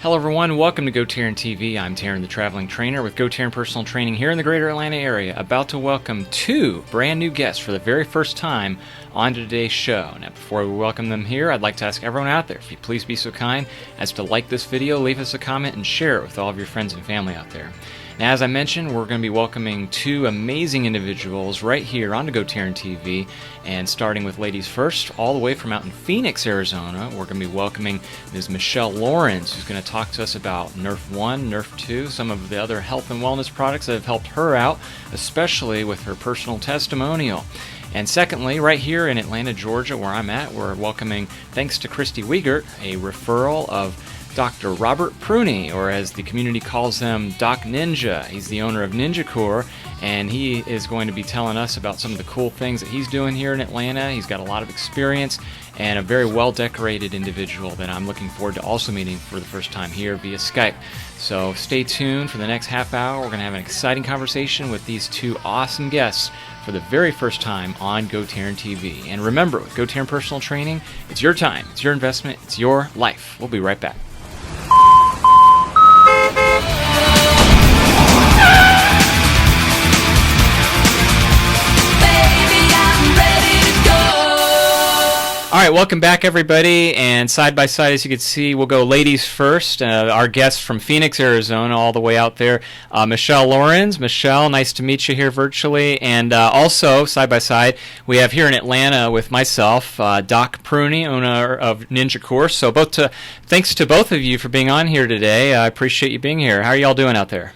Hello everyone, welcome to GoTarryn TV. I'm Taryn the Traveling Trainer with GoTarryn Personal Training here in the greater Atlanta area, about to welcome two brand new guests for the very first time on today's show. Now before we welcome them here, I'd like to ask everyone out there, if you please be so kind as to like this video, leave us a comment, and share it with all of your friends and family out there. Now, as I mentioned, we're going to be welcoming two amazing individuals right here on GoTarryn TV, and starting with ladies first, all the way from out in Phoenix, Arizona, we're going to be welcoming Ms. Michelle Lorenz, who's going to talk to us about Nerf 1, Nerf 2, some of the other health and wellness products that have helped her out, especially with her personal testimonial. And secondly, right here in Atlanta, Georgia, where I'm at, we're welcoming, thanks to Christy Wiegert, a referral of Dr. Robert Pruni, or as the community calls him, Doc Ninja. He's the owner of Ninja Core, and he is going to be telling us about some of the cool things that he's doing here in Atlanta. He's got a lot of experience and a very well-decorated individual that I'm looking forward to also meeting for the first time here via Skype. So stay tuned for the next half hour. We're going to have an exciting conversation with these two awesome guests for the very first time on GoTarryn TV. And remember, with GoTarryn Personal Training, it's your time, it's your investment, it's your life. We'll be right back. All right, welcome back, everybody. And side by side, as you can see, we'll go ladies first. Our guest from Phoenix, Arizona, all the way out there, Michelle Lorenz. Michelle, nice to meet you here virtually. And also, side by side, we have here in Atlanta with myself, Doc Pruni, owner of Ninja Core. So thanks to both of you for being on here today. I appreciate you being here. How are y'all doing out there?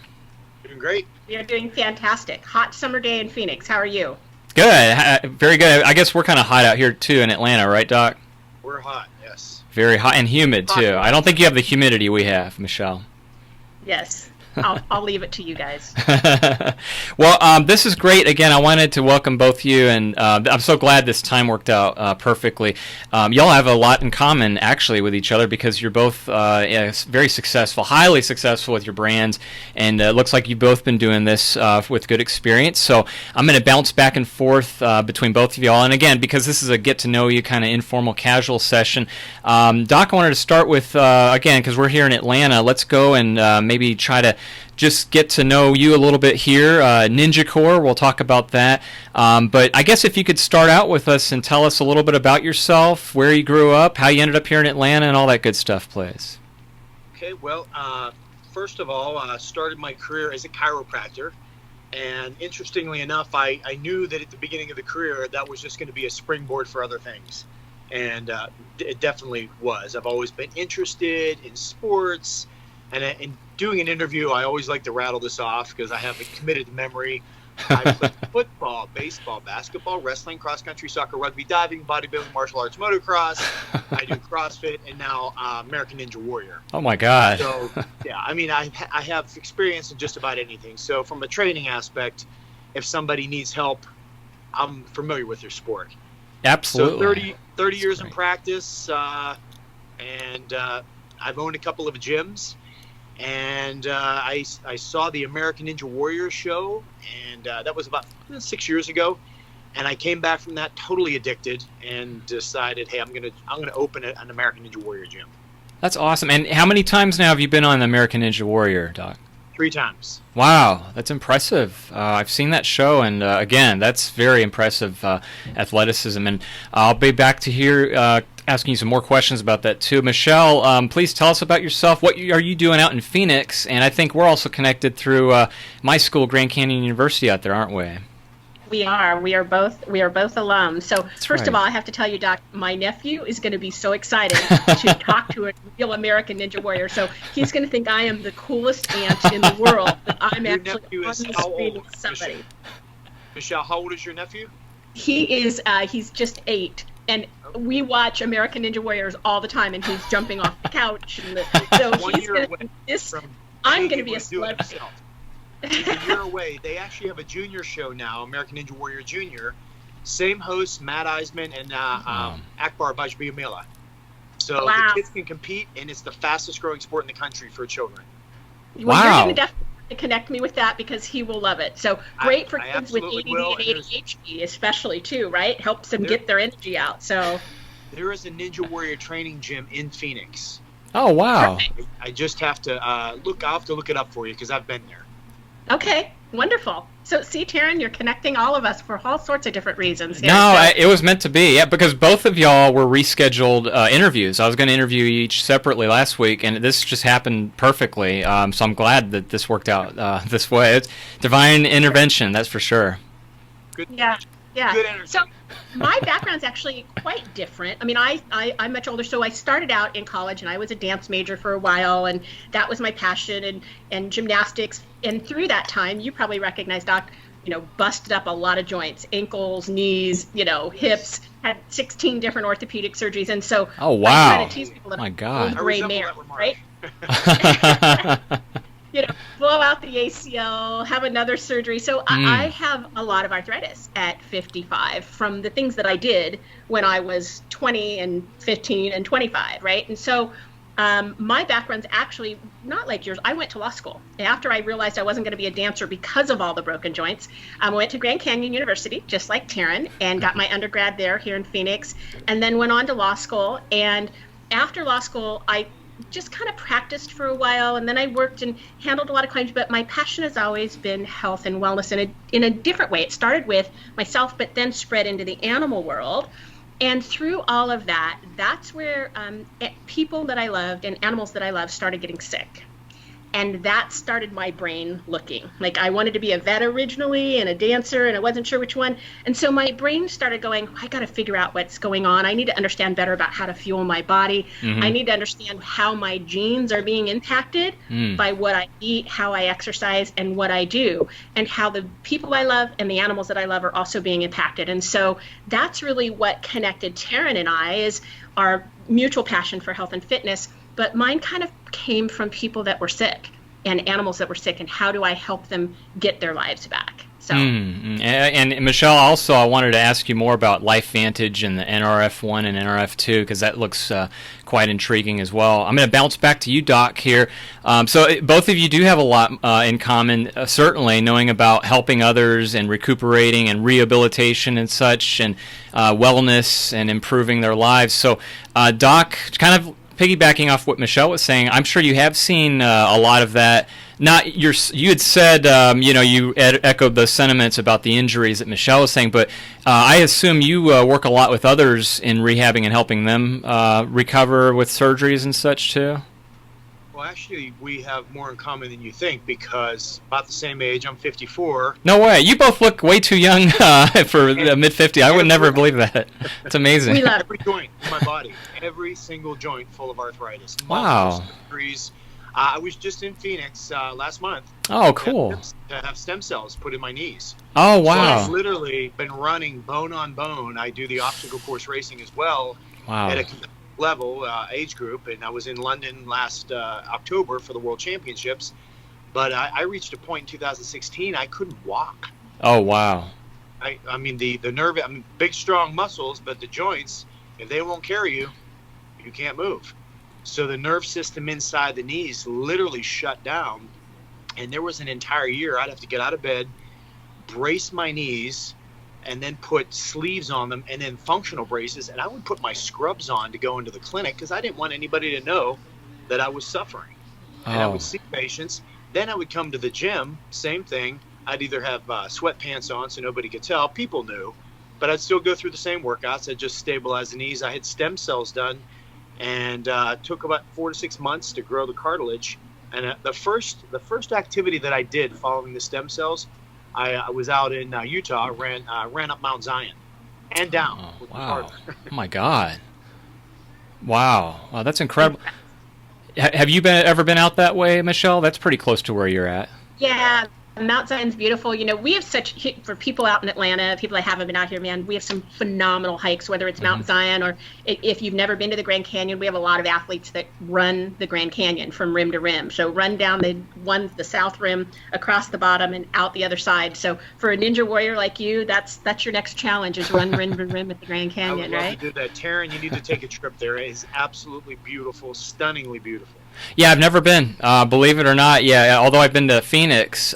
Doing great. We are doing fantastic. Hot summer day in Phoenix. How are you? Good. Very good. I guess we're kind of hot out here, too, in Atlanta, right, Doc? We're hot, yes. Very hot and humid, too. I don't think you have the humidity we have, Michelle. Yes. I'll leave it to you guys. Well, this is great. Again, I wanted to welcome both of you, and I'm so glad this time worked out perfectly. Y'all have a lot in common, actually, with each other because you're both very successful, highly successful with your brands, and it looks like you've both been doing this with good experience. So I'm going to bounce back and forth between both of y'all. And again, because this is a get-to-know-you kind of informal, casual session, Doc, I wanted to start with, again, because we're here in Atlanta, let's go and maybe try to just get to know you a little bit here. Ninja Core, we'll talk about that. But I guess if you could start out with us and tell us a little bit about yourself, where you grew up, how you ended up here in Atlanta, and all that good stuff, please. Okay, well, first of all, I started my career as a chiropractor. And interestingly enough, I knew that at the beginning of the career, that was just going to be a springboard for other things. And it definitely was. I've always been interested in sports. And in doing an interview, I always like to rattle this off because I have a committed memory. I played football, baseball, basketball, wrestling, cross-country, soccer, rugby, diving, bodybuilding, martial arts, motocross. I do CrossFit, and now American Ninja Warrior. Oh, my God. So, yeah, I mean, I have experience in just about anything. So from a training aspect, if somebody needs help, I'm familiar with their sport. Absolutely. So 30 years in practice, and I've owned a couple of gyms. And I saw the American Ninja Warrior show, and that was about 6 years ago. And I came back from that totally addicted, and decided, hey, I'm gonna open an American Ninja Warrior gym. That's awesome. And how many times now have you been on American Ninja Warrior, Doc? 3 times. Wow, that's impressive. I've seen that show, and again, that's very impressive athleticism. And I'll be back to here asking you some more questions about that too. Michelle, please tell us about yourself. What are you doing out in Phoenix? And I think we're also connected through my school, Grand Canyon University, out there, aren't we? We are. We are both alums. So That's first right. of all, I have to tell you, Doc, my nephew is going to be so excited to talk to a real American Ninja Warrior. So he's going to think I am the coolest aunt in the world. That I'm Your actually nephew on is the how screen old? with somebody. Michelle, how old is your nephew? He is. He's just 8. And we watch American Ninja Warriors all the time, and he's jumping off the couch. And so 1 he's year going away to. I'm going to be a do it celebrity. himself. He's a year away. They actually have a junior show now, American Ninja Warrior Junior. Same hosts, Matt Eisman and Akbar Bajbiamila. So Wow. the kids can compete, and it's the fastest growing sport in the country for children. Well, Wow. you're going to definitely connect me with that because he will love it. So great for I kids with absolutely ADD will, and and ADHD, especially too, right? Helps them There- get their energy out. So There is a Ninja Warrior training gym in Phoenix. Oh, wow. I just have to I'll have to look it up for you because I've been there. Okay, wonderful. So, see, Taryn, you're connecting all of us for all sorts of different reasons here. No, So, it was meant to be. Yeah, because both of y'all were rescheduled interviews. I was going to interview you each separately last week, and this just happened perfectly. So I'm glad that this worked out this way. It's divine intervention, that's for sure. Good. yeah. Good energy. So my background's actually quite different. I mean, I'm much older, so I started out in college, and I was a dance major for a while, and that was my passion, and gymnastics. And through that time, you probably recognize, Doc, busted up a lot of joints, ankles, knees, hips, had 16 different orthopedic surgeries. And so Oh, wow. I try to tease people that My I'm God. old gray mare, right? Blow out the ACL, have another surgery. So I have a lot of arthritis at 55 from the things that I did when I was 20 and 15 and 25, right? And so my background's actually not like yours. I went to law school. After I realized I wasn't going to be a dancer because of all the broken joints, I went to Grand Canyon University, just like Taryn, and got my undergrad there here in Phoenix, and then went on to law school. And after law school, I just kind of practiced for a while, and then I worked and handled a lot of claims, but my passion has always been health and wellness in a different way. It started with myself, but then spread into the animal world. And through all of that, that's where people that I loved and animals that I loved started getting sick. And that started my brain looking. Like, I wanted to be a vet originally and a dancer, and I wasn't sure which one. And so my brain started going, I got to figure out what's going on. I need to understand better about how to fuel my body. Mm-hmm. I need to understand how my genes are being impacted by what I eat, how I exercise, and what I do, and how the people I love and the animals that I love are also being impacted. And so that's really what connected Taryn and I, is our mutual passion for health and fitness. But mine kind of came from people that were sick and animals that were sick, and how do I help them get their lives back? So. And Michelle, also, I wanted to ask you more about LifeVantage and the NRF1 and NRF2, because that looks quite intriguing as well. I'm going to bounce back to you, Doc, here. So both of you do have a lot in common, certainly, knowing about helping others and recuperating and rehabilitation and such, and wellness and improving their lives. So, Doc, kind of piggybacking off what Michelle was saying, I'm sure you have seen a lot of that. You had said, you echoed those sentiments about the injuries that Michelle was saying, but I assume you work a lot with others in rehabbing and helping them recover with surgeries and such too. Well, actually, we have more in common than you think, because about the same age. I'm 54. No way. You both look way too young for mid-50. I would never believe that. It's amazing. We love every joint in my body, every single joint full of arthritis. Wow. Surgeries. I was just in Phoenix last month. Oh, cool. To have stem cells put in my knees. Oh, wow. So I've literally been running bone on bone. I do the obstacle course racing as well. Wow. At a level age group, and I was in London last October for the World Championships, but I reached a point in 2016 I couldn't walk. Oh, wow. I mean the nerve, I mean, big strong muscles, but the joints, if they won't carry you, you can't move. So the nerve system inside the knees literally shut down, and there was an entire year I'd have to get out of bed, brace my knees, and then put sleeves on them, and then functional braces, and I would put my scrubs on to go into the clinic because I didn't want anybody to know that I was suffering. And I would see patients. Then I would come to the gym, same thing. I'd either have sweatpants on so nobody could tell. People knew. But I'd still go through the same workouts. I'd just stabilize the knees. I had stem cells done, and it took about 4 to 6 months to grow the cartilage. And the first activity that I did following the stem cells, I was out in Utah, ran up Mount Zion and down. Oh, wow. Oh, my God. Wow. Wow, that's incredible. Have you ever been out that way, Michelle? That's pretty close to where you're at. Yeah. Mount Zion's beautiful. We have for people out in Atlanta, people that haven't been out here, man, we have some phenomenal hikes, whether it's Mount Zion or if you've never been to the Grand Canyon, we have a lot of athletes that run the Grand Canyon from rim to rim. So run down the south rim, across the bottom, and out the other side. So for a ninja warrior like you, that's your next challenge, is run rim to rim at the Grand Canyon, I would love right? to do that. Taryn, you need to take a trip there. It is absolutely beautiful, stunningly beautiful. Yeah, I've never been. Believe it or not, yeah. Although I've been to Phoenix,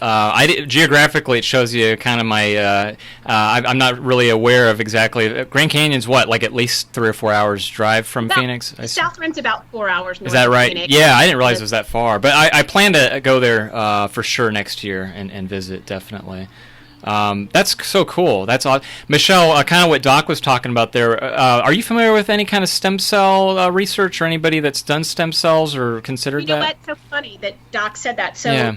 geographically it shows you kind of my. I'm not really aware of exactly. Grand Canyon's what, like at least 3 or 4 hours drive from Phoenix? South Rim's about 4 hours north. Is that of right? Phoenix. Yeah, I didn't realize it was that far. But I plan to go there for sure next year and visit, definitely. That's so cool. That's awesome. Michelle, kind of what Doc was talking about there. Are you familiar with any kind of stem cell research or anybody that's done stem cells or considered that? You know what? So funny that Doc said that. So,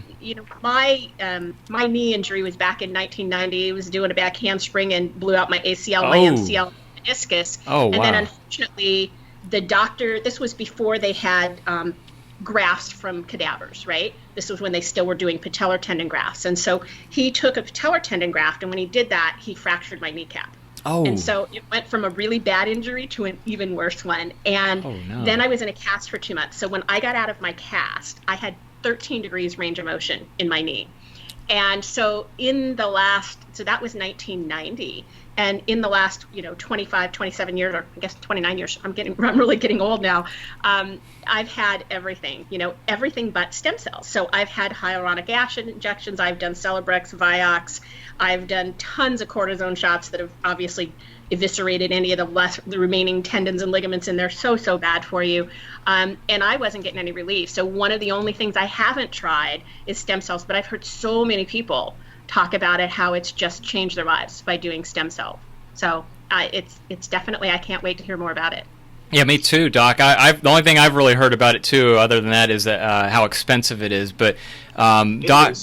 my knee injury was back in 1990. I was doing a back handspring and blew out my ACL, my MCL, meniscus. Oh, wow. And then unfortunately, the doctor, this was before they had grafts from cadavers, right? This was when they still were doing patellar tendon grafts. And so he took a patellar tendon graft, and when he did that, he fractured my kneecap. Oh. And so it went from a really bad injury to an even worse one. And then I was in a cast for 2 months. So when I got out of my cast, I had 13 degrees range of motion in my knee. And so so that was 1990. And in the last, 25, 27 years, or I guess 29 years, I'm really getting old now. I've had everything, everything but stem cells. So I've had hyaluronic acid injections. I've done Celebrex, Vioxx. I've done tons of cortisone shots that have obviously eviscerated any of the remaining tendons and ligaments, and they're so bad for you. And I wasn't getting any relief. So one of the only things I haven't tried is stem cells, but I've heard so many people talk about it, how it's just changed their lives by doing stem cell. So it's definitely, I can't wait to hear more about it. Yeah, me too, Doc. The only thing I've really heard about it too, other than that, is that how expensive it is. But Doc,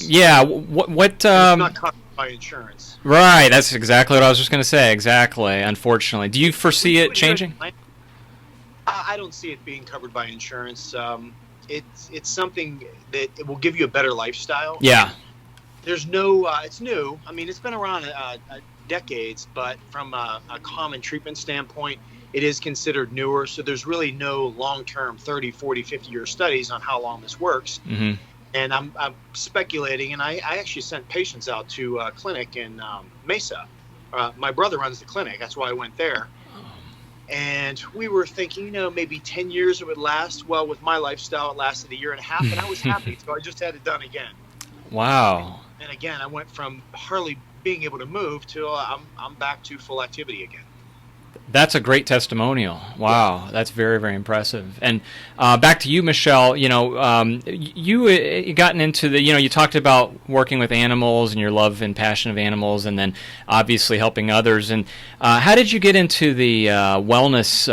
what? It's not covered by insurance. Right, that's exactly what I was just going to say. Exactly. Unfortunately, do you foresee it changing? I don't see it being covered by insurance. It's something that it will give you a better lifestyle. Yeah. There's no, it's new. I mean, it's been around decades, but from a common treatment standpoint, it is considered newer. So there's really no long-term 30, 40, 50-year studies on how long this works. Mm-hmm. And I'm speculating, and I actually sent patients out to a clinic in Mesa. My brother runs the clinic. That's why I went there. And we were thinking, maybe 10 years it would last. Well, with my lifestyle, it lasted 1.5 years, and I was happy. So I just had it done again. Wow. And again, I went from hardly being able to move to I'm back to full activity again. That's a great testimonial. Wow, that's very, very impressive. And back to you, Michelle. You gotten into the. You talked about working with animals and your love and passion of animals, and then obviously helping others. And how did you get into the wellness,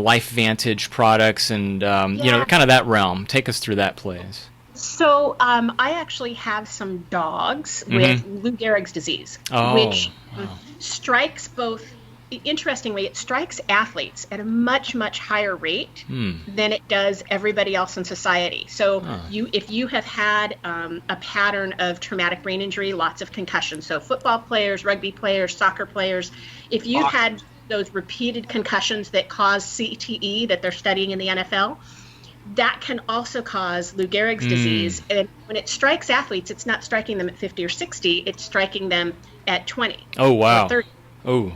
Life Vantage products and kind of that realm? Take us through that, please. So I actually have some dogs with Lou Gehrig's disease, which strikes both. Interestingly, it strikes athletes at a much, much higher rate than it does everybody else in society. So if you have had a pattern of traumatic brain injury, lots of concussions, so football players, rugby players, soccer players, if you've had those repeated concussions that cause CTE that they're studying in the NFL, that can also cause Lou Gehrig's disease. And when it strikes athletes, it's not striking them at 50 or 60, it's striking them at 20 or 30. Oh.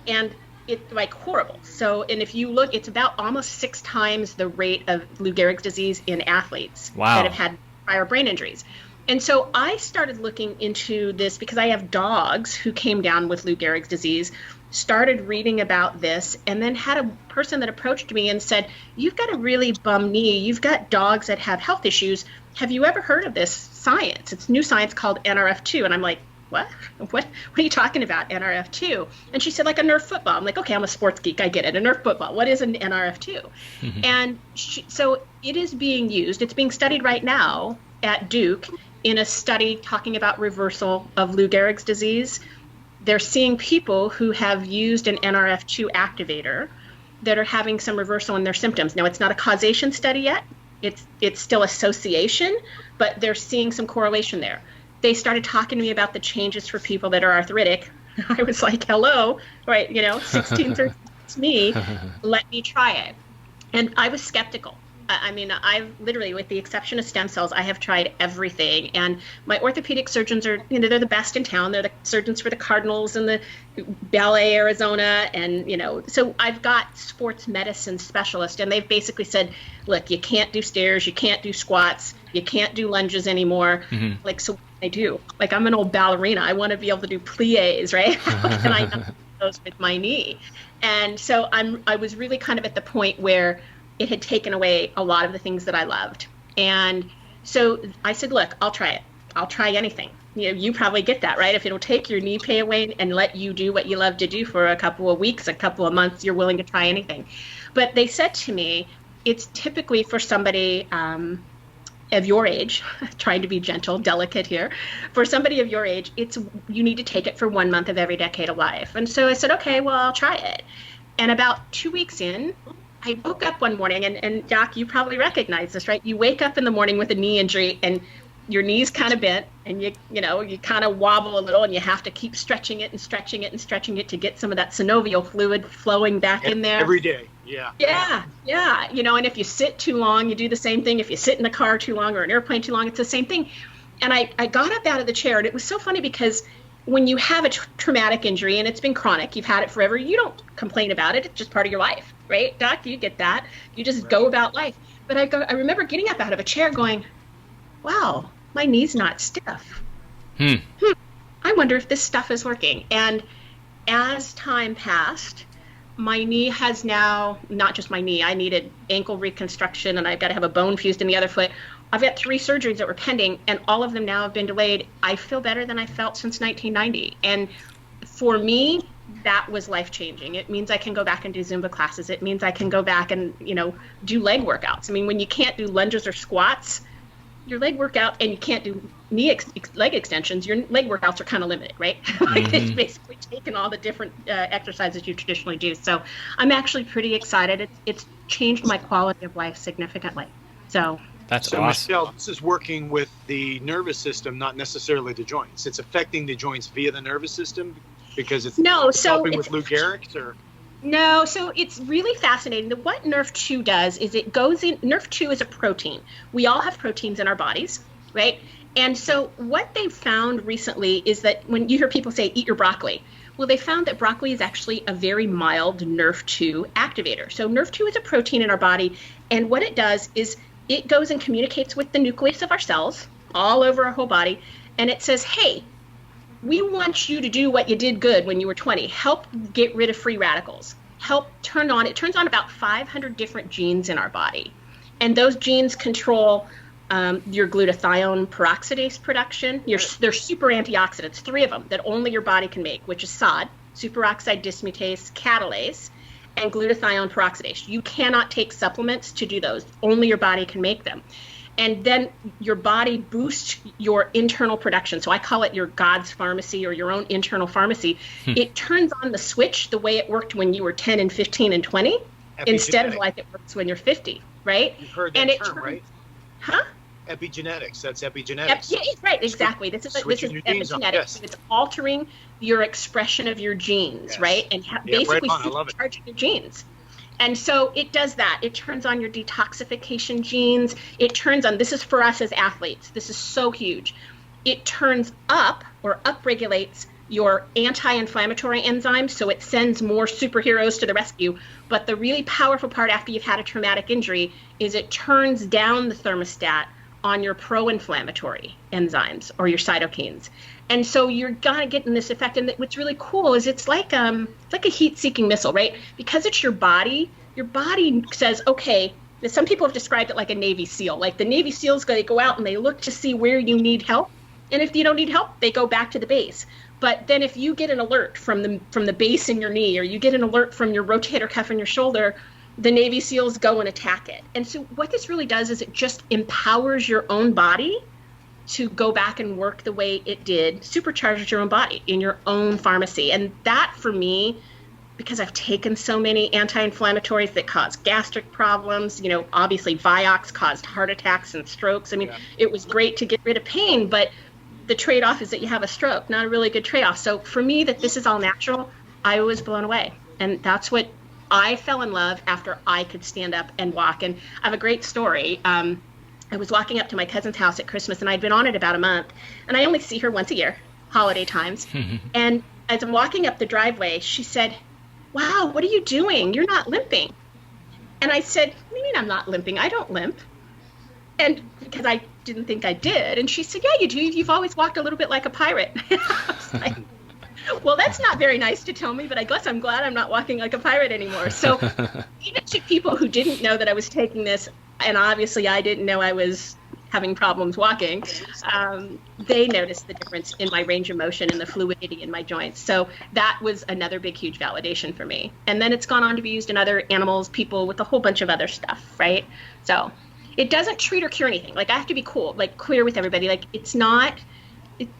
And it's like horrible. So, and if you look, it's about almost 6 times the rate of Lou Gehrig's disease in athletes that have had prior brain injuries. And so I started looking into this because I have dogs who came down with Lou Gehrig's disease, started reading about this, and then had a person that approached me and said, "You've got a really bum knee. You've got dogs that have health issues. Have you ever heard of this science? It's new science called NRF2." And I'm like, What are you talking about, NRF2? And she said, like a Nerf football. I'm like, okay, I'm a sports geek. I get it. A Nerf football. What is an NRF2? Mm-hmm. And so it is being used. It's being studied right now at Duke in a study talking about reversal of Lou Gehrig's disease. They're seeing people who have used an NRF2 activator that are having some reversal in their symptoms. Now, it's not a causation study yet. It's still association, but they're seeing some correlation there. They started talking to me about the changes for people that are arthritic. I was like, hello, right, 16, 13, it's me. Let me try it. And I was skeptical I mean, I've literally, with the exception of stem cells, I have tried everything. And my orthopedic surgeons are, they're the best in town. They're the surgeons for the Cardinals and the Ballet Arizona. And, so I've got sports medicine specialists, and they've basically said, look, you can't do stairs, you can't do squats, you can't do lunges anymore. Mm-hmm. Like, so what do I do? Like, I'm an old ballerina. I want to be able to do plies, right? How can I do those with my knee? And so I was really kind of at the point where it had taken away a lot of the things that I loved. And so I said, look, I'll try it. I'll try anything. You probably get that, right? If it'll take your knee pain away and let you do what you love to do for a couple of weeks, a couple of months, you're willing to try anything. But they said to me, it's typically for somebody of your age, trying to be gentle, delicate here, for somebody of your age, you need to take it for 1 month of every decade of life. And so I said, okay, well, I'll try it. And about 2 weeks in, I woke up one morning, and Doc, you probably recognize this, right? You wake up in the morning with a knee injury, and your knee's kind of bent, and you kind of wobble a little, and you have to keep stretching it and stretching it and stretching it to get some of that synovial fluid flowing back in there. Every day, yeah. Yeah. And if you sit too long, you do the same thing. If you sit in the car too long or an airplane too long, it's the same thing. And I got up out of the chair, and it was so funny because when you have a traumatic injury and it's been chronic, you've had it forever, you don't complain about it. It's just part of your life, right? Doc, you get that. You just go about life. But I remember getting up out of a chair going, wow, my knee's not stiff. I wonder if this stuff is working. And as time passed, my knee has now, not just my knee, I needed ankle reconstruction, and I've got to have a bone fused in the other foot. I've got 3 surgeries that were pending, and all of them now have been delayed. I feel better than I felt since 1990. And for me, that was life-changing. It means I can go back and do Zumba classes. It means I can go back and, do leg workouts. I mean, when you can't do lunges or squats, your leg workout, and you can't do leg extensions, your leg workouts are kind of limited, right? Mm-hmm. It's basically taken all the different exercises you traditionally do. So I'm actually pretty excited. It's changed my quality of life significantly. So that's so awesome. Michelle, this is working with the nervous system, not necessarily the joints. It's affecting the joints via the nervous system because it's helping with Lou Gehrig's, or? No, so it's really fascinating. What Nerf2 does is it goes in, Nerf2 is a protein. We all have proteins in our bodies, right? And so what they've found recently is that when you hear people say, eat your broccoli, well, they found that broccoli is actually a very mild Nerf2 activator. So Nerf2 is a protein in our body, and what it does is it goes and communicates with the nucleus of our cells all over our whole body, and it says, hey, we want you to do what you did good when you were 20. Help get rid of free radicals. It turns on about 500 different genes in our body. And those genes control your glutathione peroxidase production. They're super antioxidants, 3 of them that only your body can make, which is SOD, superoxide dismutase catalase, and glutathione peroxidase. You cannot take supplements to do those. Only your body can make them. And then your body boosts your internal production. So I call it your God's pharmacy, or your own internal pharmacy. It turns on the switch the way it worked when you were 10 and 15 and 20, instead of like it works when you're 50, right? You've heard that term, right? Huh? Epigenetics. That's epigenetics. Right, exactly. This is epigenetics. Yes. It's altering your expression of your genes, right? And basically supercharging your genes. And so it does that. It turns on your detoxification genes. It turns on, this is for us as athletes, this is so huge. It turns up or upregulates your anti-inflammatory enzymes, so it sends more superheroes to the rescue. But the really powerful part after you've had a traumatic injury is it turns down the thermostat on your pro-inflammatory enzymes or your cytokines. And so you're gonna get in this effect. And what's really cool is it's like a heat-seeking missile, right? Because it's your body says, okay, some people have described it like a Navy SEAL. Like the Navy SEALs, they go out and they look to see where you need help. And if you don't need help, they go back to the base. But then if you get an alert from the base in your knee, or you get an alert from your rotator cuff in your shoulder, the Navy SEALs go and attack it. And so what this really does is it just empowers your own body to go back and work the way it did, supercharges your own body in your own pharmacy. And that, for me, because I've taken so many anti-inflammatories that cause gastric problems, obviously Vioxx caused heart attacks and strokes. I mean, It was great to get rid of pain, but the trade-off is that you have a stroke, not a really good trade-off. So for me, that this is all natural, I was blown away. And that's what I fell in love after I could stand up and walk. And I have a great story. I was walking up to my cousin's house at Christmas, and I'd been on it about a month, and I only see her once a year, holiday times. And as I'm walking up the driveway, she said, "Wow, what are you doing? You're not limping." And I said, "What do you mean I'm not limping? I don't limp." And because I didn't think I did. And she said, "Yeah, you do. You've always walked a little bit like a pirate." I was like, well, that's not very nice to tell me, but I guess I'm glad I'm not walking like a pirate anymore. So even to people who didn't know that I was taking this, and obviously I didn't know I was having problems walking, they noticed the difference in my range of motion and the fluidity in my joints. So that was another big, huge validation for me. And then it's gone on to be used in other animals, people, with a whole bunch of other stuff, right? So it doesn't treat or cure anything. Like, I have to be clear with everybody. Like,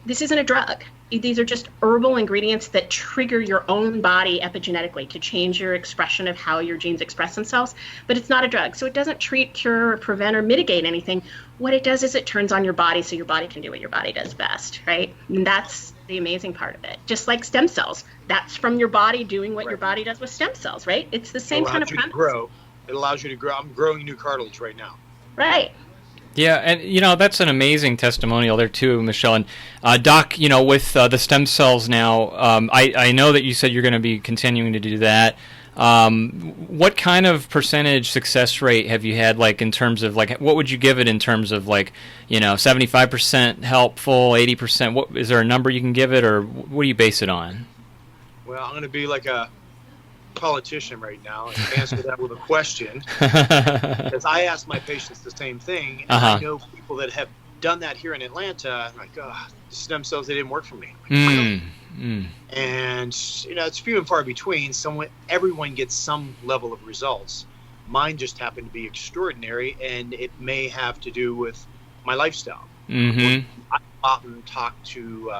this isn't a drug. These are just herbal ingredients that trigger your own body epigenetically to change your expression of how your genes express themselves. But it's not a drug. So it doesn't treat, cure, or prevent, or mitigate anything. What it does is it turns on your body so your body can do what your body does best, right? And that's the amazing part of it. Just like stem cells. That's from your body doing what your body does with stem cells, right? It's the same kind of premise. It allows you to grow. I'm growing new cartilage right now. Right. Yeah, and that's an amazing testimonial there too, Michelle. And Doc, with the stem cells now, I know that you said you're going to be continuing to do that. What kind of percentage success rate have you had, like, in terms of, like, what would you give it in terms of, like, 75% helpful, 80%? What is there a number you can give it, or what do you base it on? Well, I'm going to be like a politician right now and answer that with a question, because I ask my patients the same thing, and I know people that have done that here in Atlanta. I'm like, oh, the stem cells, they didn't work for me. And it's few and far between. Everyone gets some level of results. Mine just happened to be extraordinary, and it may have to do with my lifestyle. I often talk to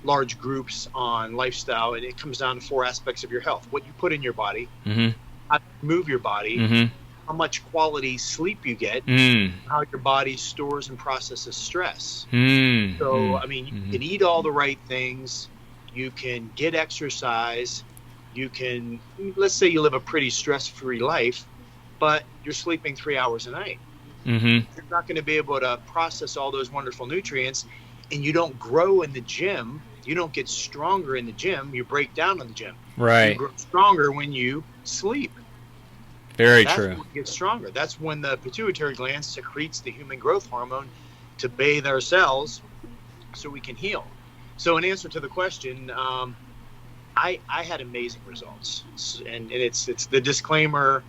large groups on lifestyle, and it comes down to 4 aspects of your health: what you put in your body, how you move your body, how much quality sleep you get, how your body stores and processes stress. So, I mean, you can eat all the right things, you can get exercise, you can, let's say you live a pretty stress-free life, but you're sleeping 3 hours a night. You're not going to be able to process all those wonderful nutrients, and you don't grow in the gym. You don't get stronger in the gym. You break down in the gym. Right. You grow stronger when you sleep. Very That's true. when you get stronger. That's when the pituitary gland secretes the human growth hormone to bathe our cells so we can heal. So in answer to the question, I had amazing results. And it's the disclaimer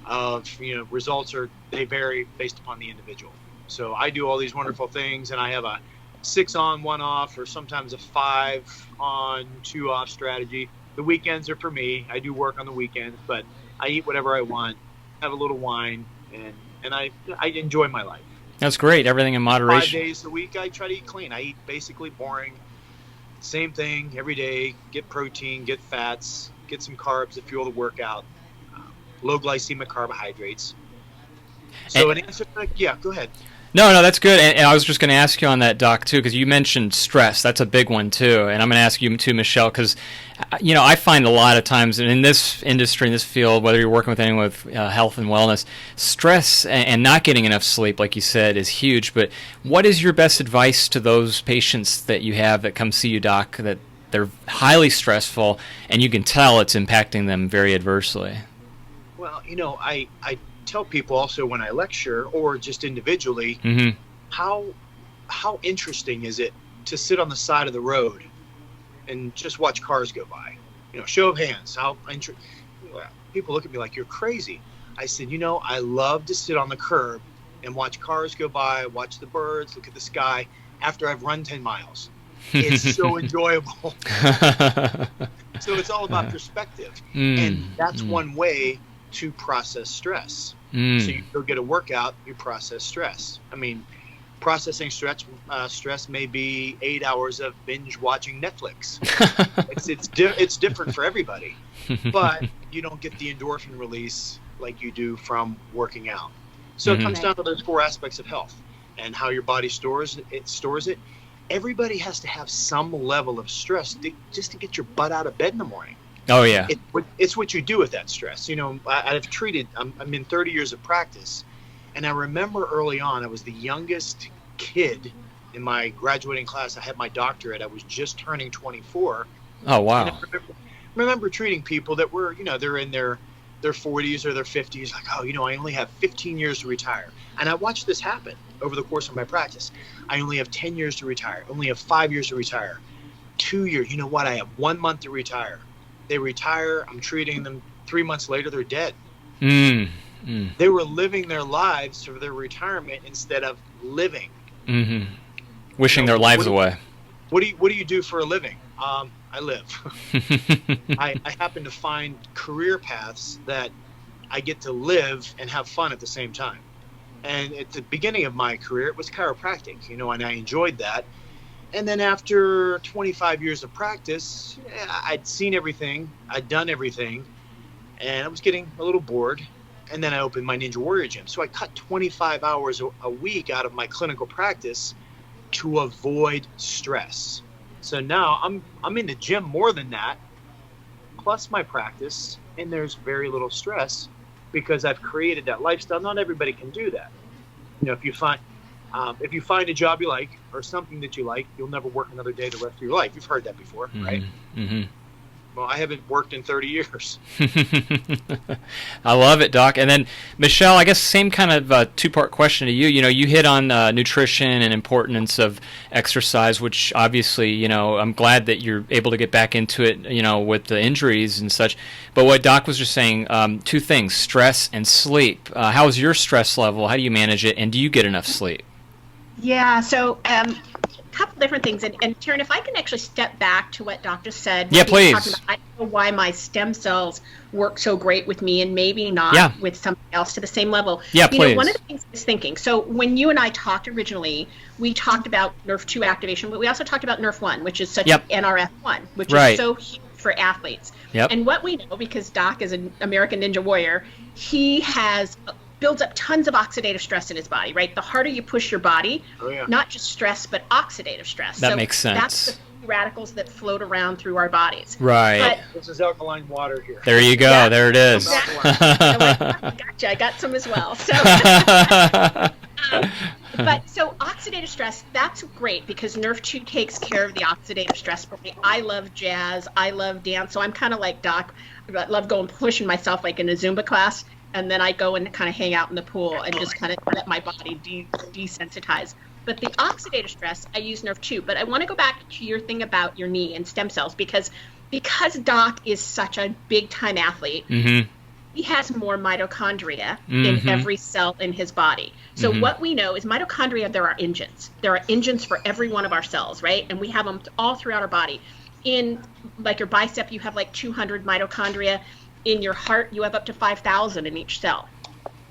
of, results they vary based upon the individual. So I do all these wonderful things, and I have a 6 on, 1 off, or sometimes a 5 on, 2 off strategy. The weekends are for me. I do work on the weekends, but I eat whatever I want, have a little wine, and I enjoy my life. That's great. Everything in moderation. 5 days a week, I try to eat clean. I eat basically boring, same thing every day. Get protein, get fats, get some carbs to fuel the workout, low glycemic carbohydrates. So an answer, go ahead. No, that's good. And I was just going to ask you on that, Doc, too, because you mentioned stress. That's a big one, too. And I'm going to ask you, too, Michelle, because, I find a lot of times in this industry, in this field, whether you're working with anyone with health and wellness, stress and not getting enough sleep, like you said, is huge. But what is your best advice to those patients that you have that come see you, Doc, that they're highly stressful and you can tell it's impacting them very adversely? Well, I tell people also when I lecture or just individually, how interesting is it to sit on the side of the road and just watch cars go by? Show of hands. People look at me like you're crazy. I said, I love to sit on the curb and watch cars go by, watch the birds, look at the sky after I've run 10 miles. It's so enjoyable. So it's all about perspective. And that's one way to process stress. So you go get a workout, you process stress. I mean, processing stress may be 8 hours of binge watching Netflix. It's different for everybody, but you don't get the endorphin release like you do from working out. So it comes down to those 4 aspects of health and how your body stores it. Everybody has to have some level of stress just to get your butt out of bed in the morning. Oh yeah. It's what you do with that stress. I've treated. I'm in 30 years of practice, and I remember early on, I was the youngest kid in my graduating class. I had my doctorate. I was just turning 24. Oh wow. And I remember treating people that were, they're in their 40s or their 50s, like, oh, I only have 15 years to retire. And I watched this happen over the course of my practice. I only have 10 years to retire. I only have 5 years to retire. 2 years. You know what? I have 1 month to retire. They retire. I'm treating them. 3 months later, they're dead. They were living their lives for their retirement instead of living. Mm-hmm. Wishing their lives away. What do you do for a living? I live. I happen to find career paths that I get to live and have fun at the same time. And at the beginning of my career, it was chiropractic, and I enjoyed that. And then after 25 years of practice, I'd seen everything, I'd done everything, and I was getting a little bored. And then I opened my Ninja Warrior gym. So I cut 25 hours a week out of my clinical practice to avoid stress. So now I'm in the gym more than that, plus my practice, and there's very little stress because I've created that lifestyle. Not everybody can do that. If you find a job you like or something that you like, you'll never work another day the rest of your life. You've heard that before, right? Mm-hmm. Well, I haven't worked in 30 years. I love it, Doc. And then, Michelle, I guess same kind of two-part question to you. You hit on nutrition and importance of exercise, which obviously, I'm glad that you're able to get back into it, with the injuries and such. But what Doc was just saying, two things, stress and sleep. How's your stress level? How do you manage it? And do you get enough sleep? Yeah, so couple different things, and Taryn, if I can actually step back to what Doc just said. Yeah, please. I know why my stem cells work so great with me and maybe not with somebody else to the same level. Yeah, please. One of the things I was thinking, so when you and I talked originally, we talked about NRF2 activation, but we also talked about NRF1, which is such NRF1, which is so huge for athletes. Yep. And what we know, because Doc is an American Ninja Warrior, he builds up tons of oxidative stress in his body, right? The harder you push your body, not just stress, but oxidative stress. That makes sense. That's the free radicals that float around through our bodies. Right. But, this is alkaline water here. There you go. Yeah. There it is. Gotcha. I got some as well. So, but so oxidative stress, that's great because NRF2 takes care of the oxidative stress for me. I love jazz. I love dance. So I'm kind of like Doc. I love going pushing myself like in a Zumba class. And then I go and kind of hang out in the pool and just kind of let my body desensitize. But the oxidative stress, I use NRF2. But I want to go back to your thing about your knee and stem cells because Doc is such a big-time athlete, he has more mitochondria in every cell in his body. So what we know is mitochondria, there are engines. There are engines for every one of our cells, right? And we have them all throughout our body. In, like, your bicep, you have, like, 200 mitochondria. In your heart, you have up to 5,000 in each cell.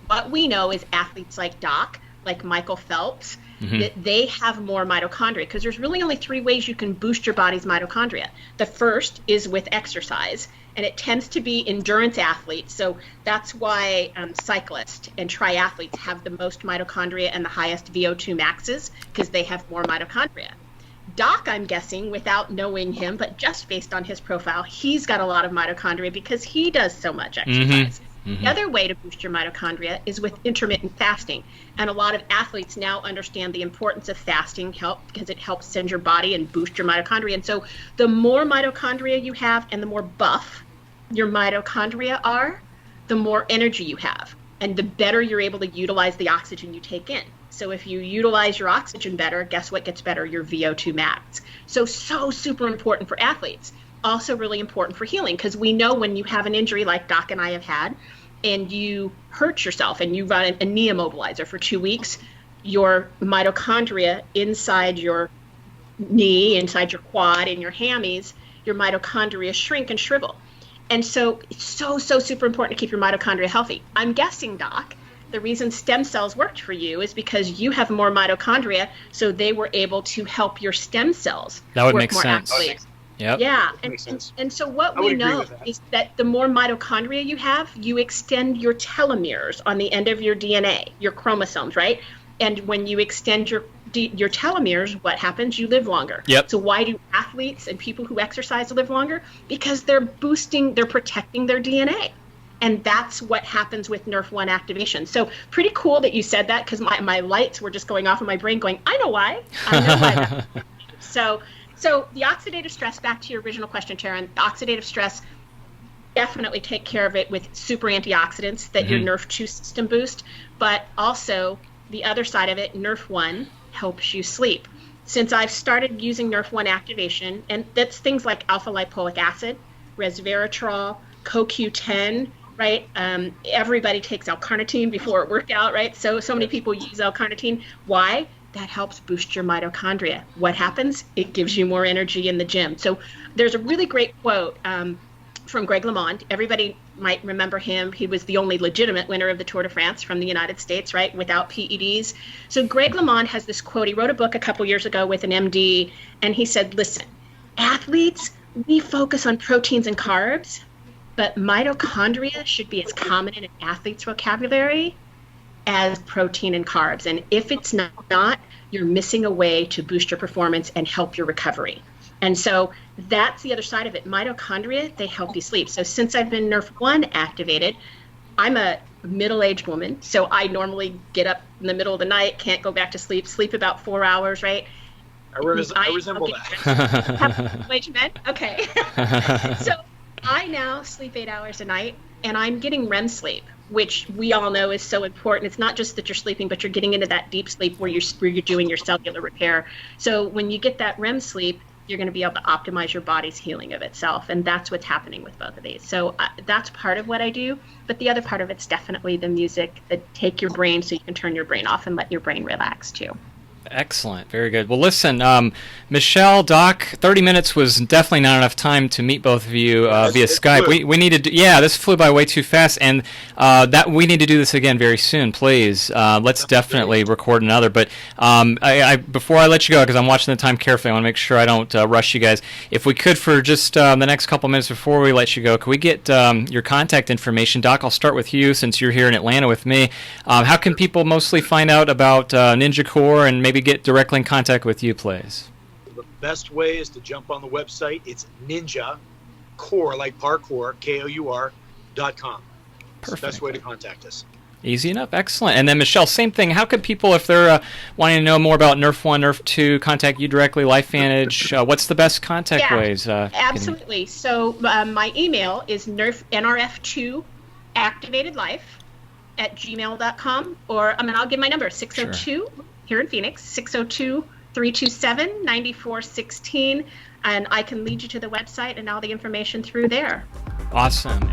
What we know is athletes like Doc, like Michael Phelps, that they have more mitochondria because there's really only 3 ways you can boost your body's mitochondria. The first is with exercise, and it tends to be endurance athletes. So that's why cyclists and triathletes have the most mitochondria and the highest VO2 maxes because they have more mitochondria. Doc, I'm guessing, without knowing him, but just based on his profile, he's got a lot of mitochondria because he does so much exercise. The other way to boost your mitochondria is with intermittent fasting. And a lot of athletes now understand the importance of fasting because it helps send your body and boost your mitochondria. And so the more mitochondria you have and the more buff your mitochondria are, the more energy you have. And the better you're able to utilize the oxygen you take in. So if you utilize your oxygen better, guess what gets better? Your VO2 max. So super important for athletes. Also really important for healing because we know when you have an injury like Doc and I have had and you hurt yourself and you run a knee immobilizer for 2 weeks, your mitochondria inside your knee, inside your quad, in your hammies, your mitochondria shrink and shrivel. And so it's so super important to keep your mitochondria healthy. I'm guessing, Doc, the reason stem cells worked for you is because you have more mitochondria, so they were able to help your stem cells work more sense. actively. Yep. Yeah, and so what we know is that the more mitochondria you have, you extend your telomeres on the end of your DNA, your chromosomes, right? And when you extend your telomeres, what happens? You live longer. Yep. So why do athletes and people who exercise live longer? Because they're protecting their DNA. And that's what happens with NRF1 activation. So pretty cool that you said that, because my lights were just going off in my brain going, I know why. So the oxidative stress, back to your original question, Taryn, the oxidative stress, definitely take care of it with super antioxidants that your NRF2 system boost, but also the other side of it, NRF1 helps you sleep. Since I've started using NRF1 activation, and that's things like alpha lipoic acid, resveratrol, CoQ10, right? Everybody takes L-carnitine before a workout, right? So many people use L-carnitine. Why? That helps boost your mitochondria. What happens? It gives you more energy in the gym. So there's a really great quote from Greg LeMond. Everybody might remember him. He was the only legitimate winner of the Tour de France from the United States, right, without PEDs. So Greg LeMond has this quote. He wrote a book a couple years ago with an MD, and he said, listen, athletes, we focus on proteins and carbs, but mitochondria should be as common in an athlete's vocabulary as protein and carbs. And if it's not, you're missing a way to boost your performance and help your recovery. And so that's the other side of it. Mitochondria, they help you sleep. So since I've been NRF1 activated, I'm a middle-aged woman. So I normally get up in the middle of the night, can't go back to sleep about 4 hours, right? I resemble that. Middle-aged men? Okay. So I now sleep 8 hours a night, and I'm getting REM sleep, which we all know is so important. It's not just that you're sleeping, but you're getting into that deep sleep where you're doing your cellular repair. So when you get that REM sleep, you're going to be able to optimize your body's healing of itself. And that's what's happening with both of these. So that's part of what I do. But the other part of it's definitely the music that take your brain so you can turn your brain off and let your brain relax too. Excellent. Very good. Well, listen, Michelle, Doc, 30 minutes was definitely not enough time to meet both of you via Skype. We need to this flew by way too fast, and that we need to do this again very soon, please. Let's definitely record another. But before I let you go, because I'm watching the time carefully, I want to make sure I don't rush you guys. If we could, for just the next couple minutes before we let you go, could we get your contact information? Doc, I'll start with you since you're here in Atlanta with me. How can people mostly find out about Ninja Core and maybe get directly in contact with you, please? The best way is to jump on the website. It's Ninja Core, like parkour, KOUR.com. It's the best way to contact us. Easy enough. Excellent. And then, Michelle, same thing. How could people, if they're wanting to know more about NRF1, NRF2, contact you directly, LifeVantage? What's the best contact ways? Absolutely. So my email is nrf2activatedlife@gmail.com, or I'll give my number, 602 here in Phoenix, 602-327-9416, and I can lead you to the website and all the information through there. Awesome.